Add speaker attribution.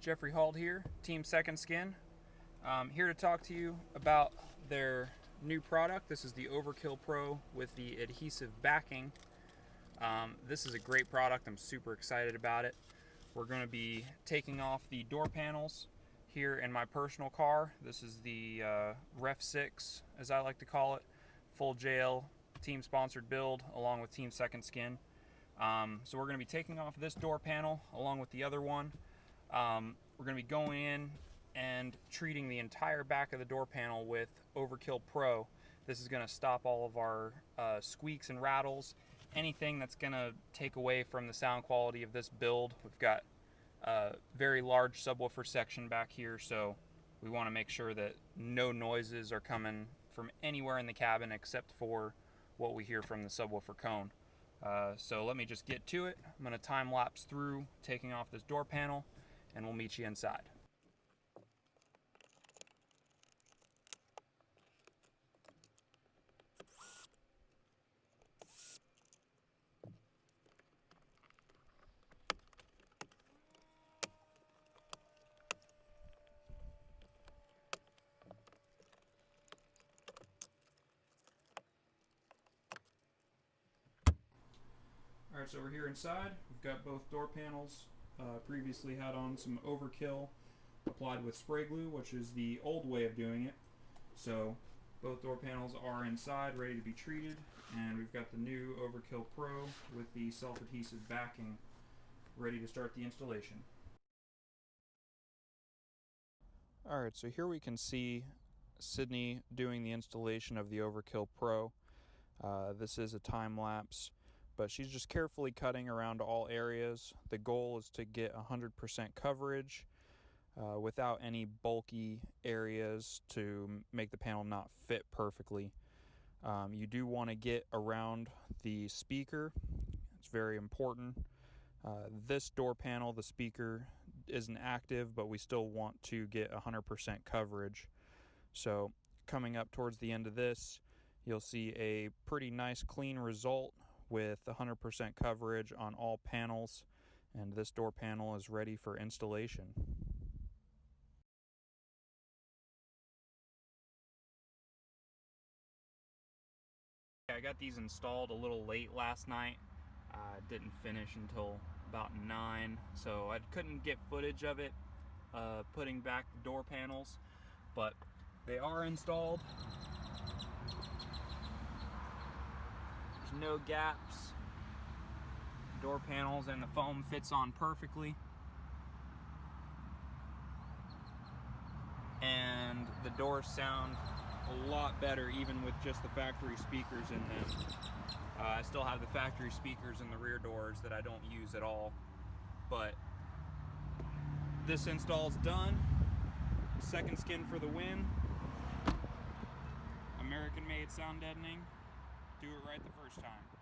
Speaker 1: Jeffrey Hall here, Team Second Skin. Here to talk to you about their new product. This is the OverKill Pro with the adhesive backing. This is a great product. I'm super excited about it. We're going to be taking off the door panels here in my personal car. This is the Ref 6, as I like to call it, full jail, team sponsored build along with Team Second Skin. So we're going to be taking off this door panel along with the other one. We're going to be going in and treating the entire back of the door panel with OverKill Pro. This is going to stop all of our squeaks and rattles, anything that's going to take away from the sound quality of this build. We've got a very large subwoofer section back here, so we want to make sure that no noises are coming from anywhere in the cabin except for what we hear from the subwoofer cone. So let me just get to it. I'm going to time lapse through taking off this door panel, and we'll meet you inside. Alright, so we're here inside. We've got both door panels. Previously had on some OverKill applied with spray glue, which is the old way of doing it. So both door panels are inside, ready to be treated, and we've got the new OverKill Pro with the self-adhesive backing ready to start the installation. Alright, so here we can see Sydnee doing the installation of the OverKill Pro. This is a time lapse, but she's just carefully cutting around all areas. The goal is to get 100% coverage without any bulky areas to make the panel not fit perfectly. You do want to get around the speaker. It's very important. This door panel, the speaker isn't active, but we still want to get 100% coverage. So coming up towards the end of this, you'll see a pretty nice clean result with 100% coverage on all panels, and this door panel is ready for installation. I got these installed a little late last night. Didn't finish until about 9, so I couldn't get footage of it putting back the door panels, but they are installed. There's no gaps. Door panels and the foam fits on perfectly. And the doors sound a lot better even with just the factory speakers in them. I still have the factory speakers in the rear doors that I don't use at all. But this install's done. Second Skin for the win. American made sound deadening. Do it right the first time.